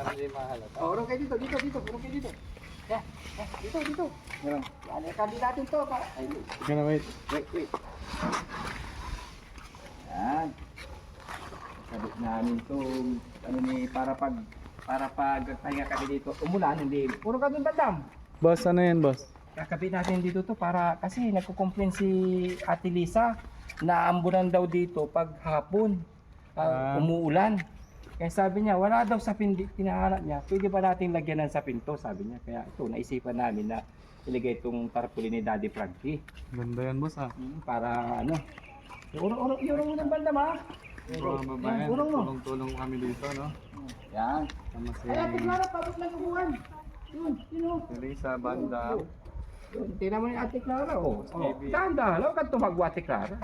Para hindi mahalata. Oh, urong kayo dito, urong kayo dito. Yan, dito. Yan. Yan, ikandi natin to. Ay, Gonna wait. wait. Yan. Sabit namin to, ano ni, para pag pahinga kami dito. Umulan, hindi. Puro ka dun, bandam. Boss, ano yan, boss? Kakabit natin dito to para, kasi nagko-complain si Ate Lisa na ambunan daw dito pag hapon. Umuulan. Kaya sabi niya, wala daw sapin, tinahanap niya. Pwede ba natin lagyan ng sapin to? Sabi niya. Kaya ito, naisipan namin na ilagay itong tarpaulin ni Daddy Frankie. Ganda yan, boss, ah. Para ano. Iurong mo ng bandam, ha? Mga babayan, Urong mo. tulong-tulong kami dito, no? Yan. Tama si Ay, Ate Clara, pabot lang upuan. Yun. Lisa Banda. Tingnan mo yung Ate Clara, oh. Baby. Dahan-dahan, huwag kang tumagwa, Ate Clara.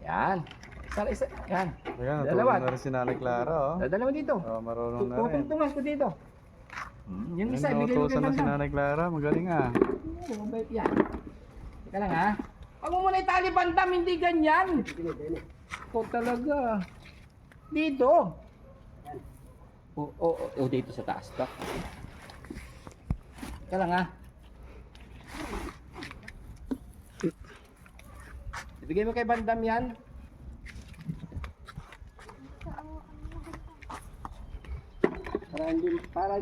Yan. Isa, yan. Ayan, Dalawa. natulong na rin si Nanay Clara, oh. Dalawa dito. Oh, marunong na rin. Tutungtungan ko dito. Yung isa, Ayan, bigay mo kay nautusan na si Bandam. Nanay Clara. Magaling, ah. Oo, mabait yan. Teka lang, ha? Huwag mo muna itali, Bandam, hindi ganyan. Ito talaga. Dito. O, dito sa taas to. Teka lang, ha? Ibigay mo kay Bandam yan. Para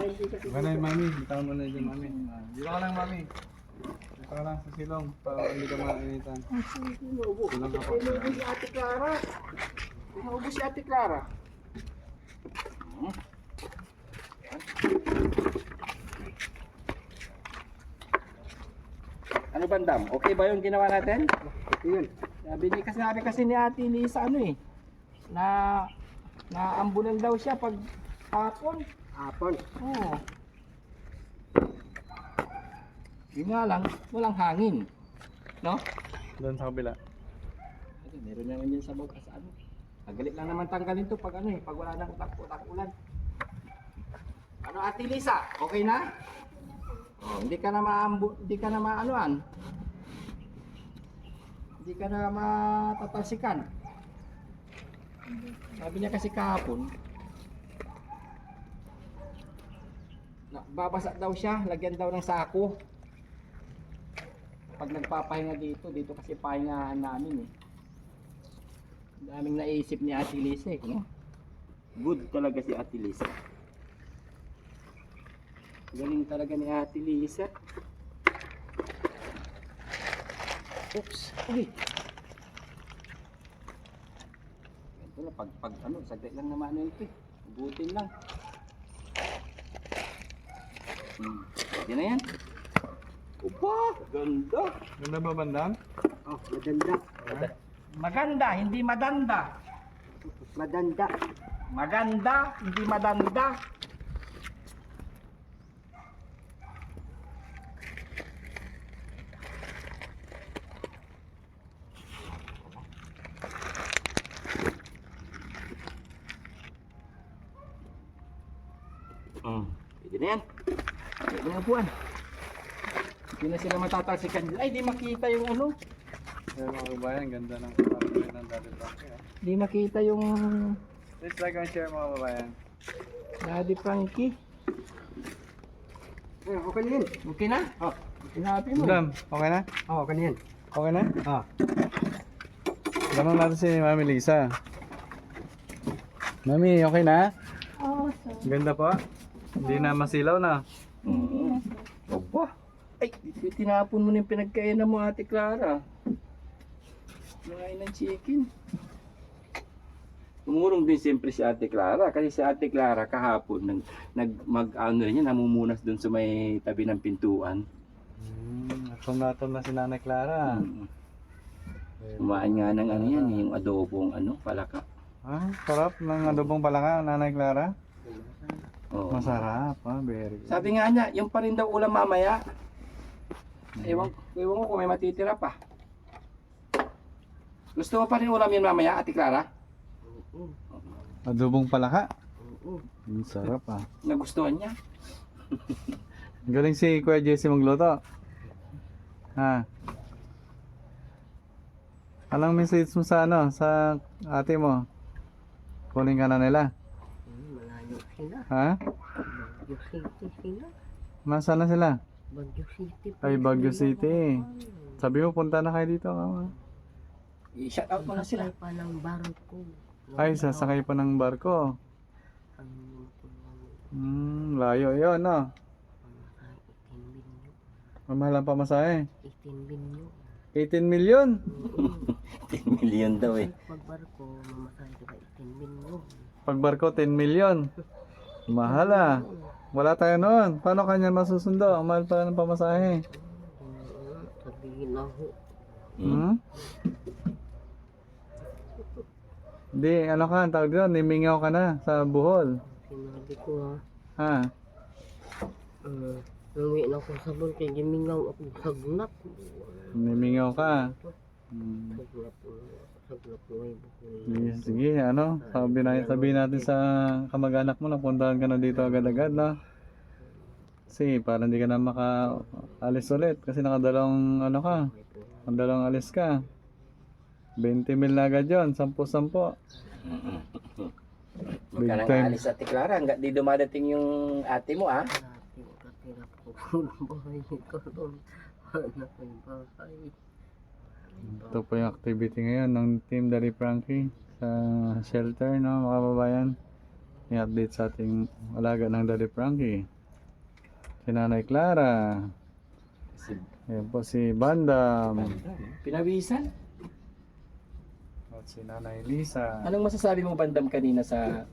hindi kasi. Ganay, mami. Bitawan mo na dyan, mami. Dito ka lang, mami. Dito ka lang sa silong. Para hindi ka mainitan. Silong ka pa. Inuubos si Ate Clara. Inuubos si Ate Clara. Ano, Bandam? Okay ba yung ginawa natin? Okay yun. Sabi kasi ni Ate Lisa ano eh. Na ambulan daw siya pag hapon. Oo. Yun nga lang, walang hangin. No? Doon sa kabila. Kasi meron naman yan sa bawah sa ano. Magalit lang naman tanggalin to pag ano eh, pag wala nang ulan. Ano, Ate Lisa, okay na? Oh, hindi ka na maanuan. Hindi ka na matatalsikan. Sabi niya kasi kahapon, babasa daw siya, lagyan daw ng sako. Pag nagpapahinga dito kasi pahingahan namin eh. Daming naisip ni Ate Lisa eh, no? Good talaga si Ate Lisa. Galing talaga ni Ate Lisa. Oops. Uy. Ganito na pag ano, saglit lang naman ano ito eh. Ubutin lang. Pwede na yan. Opa, ganda. Ganda ba, Bandam? Oh, maganda. Maganda, hindi madanda. Madanda. Maganda, hindi madanda. Pwede na yan. Pwede na upuan. Hindi na sila matatalsikan. Ay, di makita yung ano. Ayan, mga babayan, ganda ng apartment ng Daddy Frankie, ah. Di makita yung Please like and share, mga babayan. Daddy Frankie. Okay na yun. Okay na? Oh, sinabi mo. Bandam, okay na? Oh, okay na yan. Okay na? Ah. Tanong natin si Mami Lisa. Mami, okay na? Oo, Ganda pa? Hindi na masilaw na. Opa. Ay, tinapon mo na yung pinagkainan mo, Ate Clara. Kumain ng chicken. Tumulong din siyempre si Ate Clara kasi si Ate Clara kahapon ano rin niya, namumunas doon sa may tabi ng pintuan. Atom na si Nanay Clara. Kumain nga ng ano yan, yung adobong ano, palaka. Ah, sarap ng adobong palaka, Nanay Clara. Oo. Masarap, very good. Sabi nga niya, yung pa rin daw ulam mamaya. Ewan ko kung may matitira pa. Gusto mo pa rin ulam yun mamaya, Ate Clara? Adobong palaka? Sarap, ah. Nagustuhan niya. Galing si Kuya Jesse magluto. Ha. Anong message mo sa ano, sa ate mo? Kunin ka na nila. Malayo. sila. Ha? Baguio City sila. Nasaan na sila? Baguio City. Ay, Baguio City. Sabi mo, punta na kayo dito. I-shout out mo na sila. Sakay pa ng barko. Ay, sasakay pa ng barko. Layo yun, no? Mamahal ang pamasahe. 18 binyo. 18 million? 10 million daw eh. Pag barko, mamasahe ka 18 binyo. Pag barko, 10 million. Mahal ah. Wala tayo noon. Paano kanya masusundo? Ang mahal pa ng pamasahe. Sabihin ako. Hmm? Di, ano ka, ang tawag doon, nimingaw ka na sa buhol. Sinabi ko Ha? Uwi na ako sa bulke, gimingaw ako sa gunap. Nimingaw ka. Sa gunap may bukol. Sige, sige, ano, sabihin natin sa kamag-anak mo na puntahan ka na dito agad-agad, no? Kasi para hindi ka na maka-alis ulit kasi nakadalawang ano ka, nakadalawang alis ka. 20 mil na agad yun, 10-10. Big Magka time. nang alis Ate Clara, hanggat di dumadating yung ate mo ah. Katira ko bahay ko doon. Anak ko yung bahay. Ito po yung activity ngayon ng Team Daddy Frankie sa shelter, no, mga kababayan. I-update sa ating alaga ng Daddy Frankie. Si Nanay Clara. Ayan po si Bandam. Pinawisan? At si Nanay Lisa. Anong masasabi mo Bandam kanina sa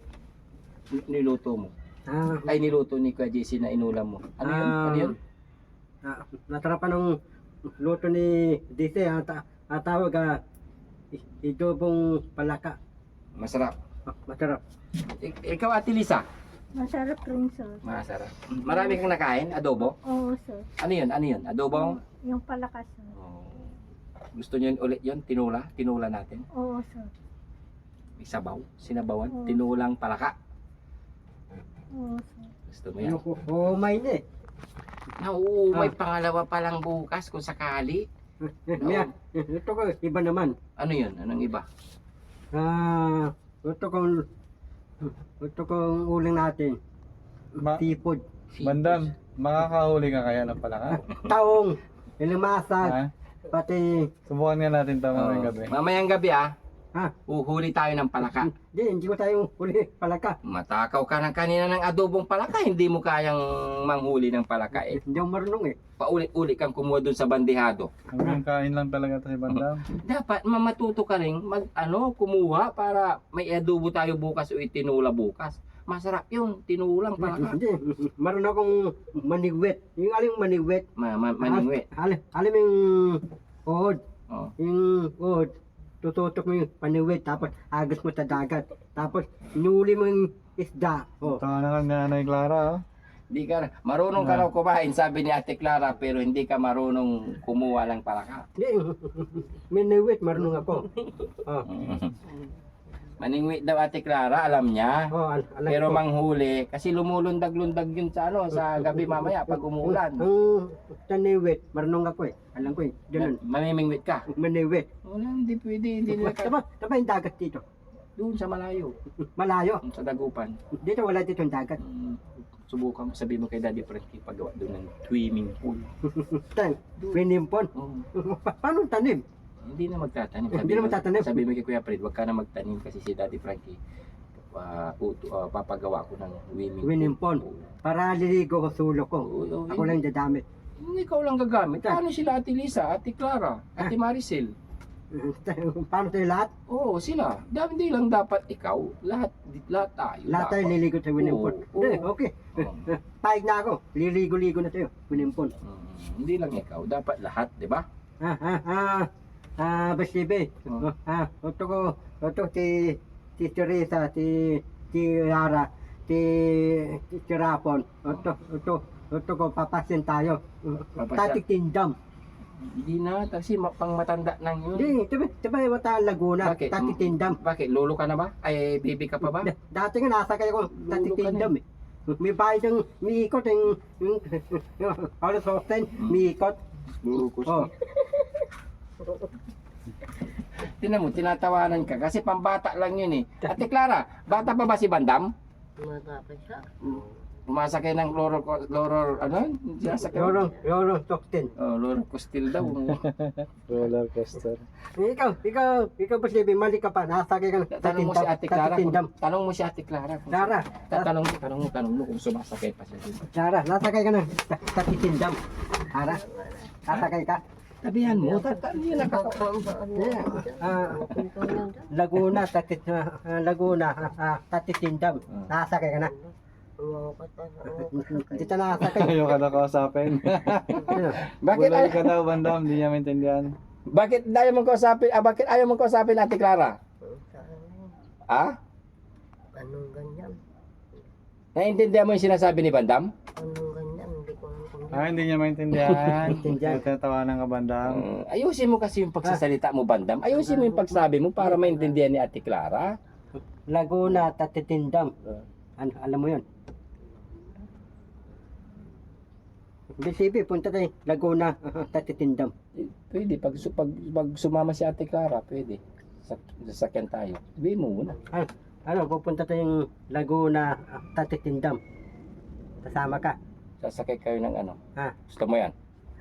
niluto mo? Ay niluto ni Kuya JC na inulam mo. Ano yun? Ano yun? Natarapan ng luto ni DC, tawag idobong palaka. Masarap. Masarap. Ikaw Ate Lisa? Masarap rin, sir. Masarap. Marami kang nakain? Adobo? Oo, sir. Ano yun? Ano yun? Adobo? Yung palakas, sir. Oh. Gusto niyo yun ulit yun? Tinula? Tinula natin? Oo, sir. May sabaw? Sinabawan? Oo. Tinulang palaka? Oo, sir. Gusto mo yan? May na May pangalawa pa lang bukas kung sakali. Ito ko, iba naman. Ano yun? Anong iba? Ito kong uling natin. Seafood. Bandam, makakahuli ka kaya ng palaka? Taong, ilimasag, Ha? pati, Subukan nga natin ito mamayang gabi. Mamayang gabi ha? uhuli tayo ng palaka. Hindi ko tayo huli palaka. Matakaw ka ng kanina ng adobong palaka, hindi mo kayang manghuli ng palaka eh. Hindi ako marunong eh. Paulit-ulit kang kumuha dun sa bandehado. Hanggang kain lang talaga ito si Bandam. Dapat matuto ka rin kumuha para may adobo tayo bukas o itinula bukas. Masarap yun, tinulang palaka. Hindi, marunong akong manigwit. Yung aling manigwit. Maningwit. Alam yung uhod. Oh. Yung uhod. Tututok mo yung panigwit. Tapos agas mo sa dagat. Tapos inuli mo yung isda. Oh. Ito nga nga Nanay Clara, oh. Di ka marunong ka raw kumain, sabi ni Ate Clara, pero hindi ka marunong kumuha ng palaka. Hindi, manigwit, marunong ako. Oh. Maningwit daw Ate Clara, alam niya. Oh, alam Pero ko. manghuli, kasi lumulundag-lundag yun sa gabi mamaya pag umuulan. Ang tanigwit, marunong ako eh. Alam ko eh. Ganun. Mamimingwit ka. Manigwit. Wala, hindi pwede, hindi nila ka. Tama yung dagat dito. Doon sa malayo, Malayo. sa dagupan. Dito wala dito yung dagat. Subukan mo, sabi mo kay Daddy Frankie paggawa doon ng swimming pool. Pinimpon. Oh, Paano tanim? hindi na magtatanim. Hindi na magtatanim. Sabi mo kay Kuya Fred, wag ka na magtanim kasi si Daddy Frankie papagawa ko ng swimming Pinimpon. pool. Para liligo ko sulo ko. Oo, Ako lang dadamit. Hindi ikaw lang gagamit. Paano sila Ate Lisa, Ate Clara, Ate Maricel? Paano tayo lahat? Oo, sila. Hindi lang dapat ikaw. Lahat tayo. Lahat tayo dapat. liligo sa pinimpon. Oo, Hindi, oo. okay. Oo. Pahig na ako. Liligo-ligo na tayo. Pinimpon. Hindi lang ikaw. Dapat lahat, di ba? Basibe. Ito si Teresa, si Yara, si Rapon. Ito ko, papasin tayo. Papasin. Tatik Tindam. Hindi na. Kasi pang matanda nang yun. Hindi, diba wata Laguna, Bakit? Tatik Tindam. Bakit? Lolo ka na ba? Ay, baby ka pa ba? Dati nga nasa kaya ko Tatik Lolo ka na. Tindam eh. May bahay ng miikot yung alas 10, miikot. Lurukos. Oh. Tinan mo, tinatawanan ka kasi pambata lang yun eh. Ate Clara, bata pa ba si Bandam? Sumasakay ng loror, ano? Sinasakay. Loro Tokten. Oh, loror coastal daw. Roller coaster. Ikaw Boss Levi, mali ka pa. Nasakay ka ng Tanong mo si Ate Clara. tatitindam. Tanong mo si Ate Clara. Clara, Tanong mo kung sumasakay pa siya dito. Clara, nasakay ka ng tatitindam. Clara, nasakay ka. Sabihan mo, yun Laguna, tatitindam. Nasakay ka na. Dito nasakay. Ayaw ka na kausapin. Bakit Bulay ka daw, bandam. Hindi niya maintindihan. Bakit ayaw mong kausapin? Bakit ayaw mong kausapin, Ate Clara? Ha? Anong ganyan? Naiintindihan mo yung sinasabi ni Bandam? Anong ganyan? Hindi ko alam kung Hindi niya maintindihan. Maintindihan. Tinatawanan ka, bandam. Ayusin mo kasi yung pagsasalita mo, Bandam. Ayusin mo yung pagsabi mo para maintindihan ni Ate Clara. Laguna, tatitindam. Alam mo yun? BCB, punta tayo. Laguna, tatitindam. Pwede, pag sumama si Ate Clara, pwede. Sasakyan tayo. Sabihin mo muna. Pupunta tayong Laguna, tatitindam. Kasama ka. Sasakay kayo ng ano? Ha? Gusto mo yan?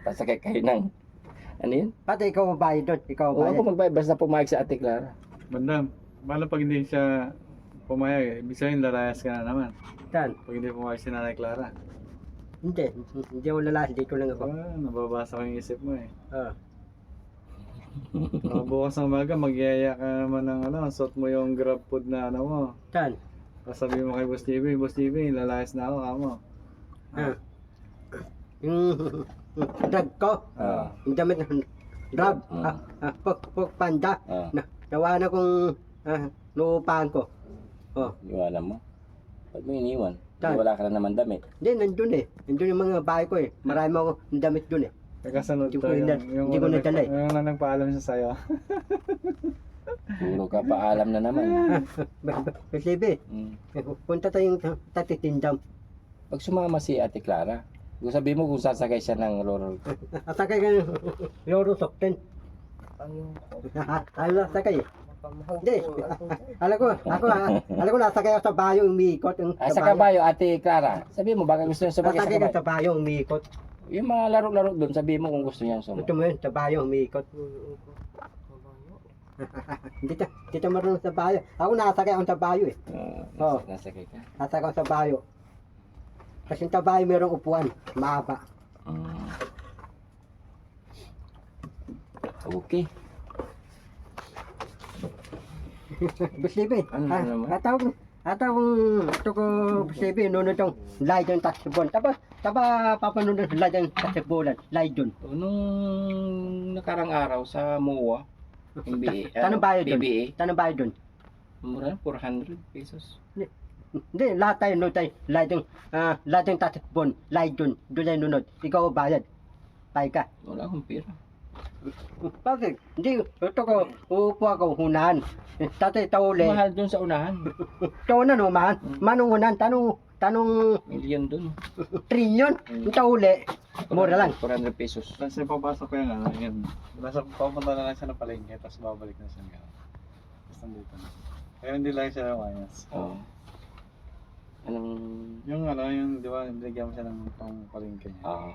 Sasakay kayo ng... Ano yun? Pati ikaw mabayad doon. Ikaw O ako mabayad. magbayad, basta pumayag si Ate Clara. Bandam, paano pag hindi siya pumayag? Ibig sabihin, lalayas ka na naman. Saan? Pag hindi pumayag si Nanay Clara. Hindi. Hindi ako lalas. Dito lang ako. Nababasa ko yung isip mo eh. Ah. Bukas ng umaga, magyaya ka naman ng suot mo yung grab food na mo. Saan? Sabi mo kay Boss TV, lalayas na ako, kamo. Ah. Yung drug ko. Yung damit ng drug. Panda. Nawa na kong nuupahan ko. Iwanan mo? Ba't mo iniwan? Saan? Wala ka na naman damit. Hindi, nandun eh. Nandun yung mga bahay ko eh. Marami ako ng damit dun eh. Kasunod Hindi to, ko hindi ko nadala eh. yung nagpaalam siya sa'yo. Puro ka paalam na naman. Kasi punta tayong tatitindam. Pag sumama si Ate Clara, kung sabi mo kung sasakay siya ng lorol. Asakay ka ng Loro Sokten. Ano sakay eh? Hindi. Alam ko nasakay ako sa bayo umiikot. Sa kabayo, Ate Clara, sabi mo baka gusto niya sumakay sa Nasakay ka kabayo. sa bayo umiikot. Yung mga laro-laro doon, sabi mo kung gusto niya sumakay. Gusto mo yun, sa bayo umiikot. Dito marunong sa bayo. Ako nasakay ako sa bayo eh. Oo. Nasakay ka. Nasakay ako sa bayo. Kasi sa bayo mayroong upuan. Mahaba. Okay. Bisibi. Ano naman? Ito ko bisibi. Nunod yung Laydon Tasibon. Tapos papanunod yung Laydon Tasibolan. Laydon. Nung nakarang araw sa MOA, MBA, Tanong bayo dun? BBA, Tanong bayo dun? mura 400 pesos. Hindi, lahat tayo nunod tayo. Laydon Tasibon. Laydon. Doon tayo nunod. Ikaw bayad. Pay ka. Wala akong pera. Bakit? Hindi. Ito ko. Uupo ako. Hunahan. Tatay tauli. Mahal doon sa unahan. Tauna no man. Manong hunahan. Tanong Million doon. trillion. Tauli. Mura lang. 400 pesos. Kasi papasok ko yung yun. Papunta na lang siya ng palengke, tapos babalik na siya. Tapos nandito na. Kaya hindi lang siya lumayas. Oo. Anong... Yung di ba, binigyan mo siya ng pang palengke niya. Oo.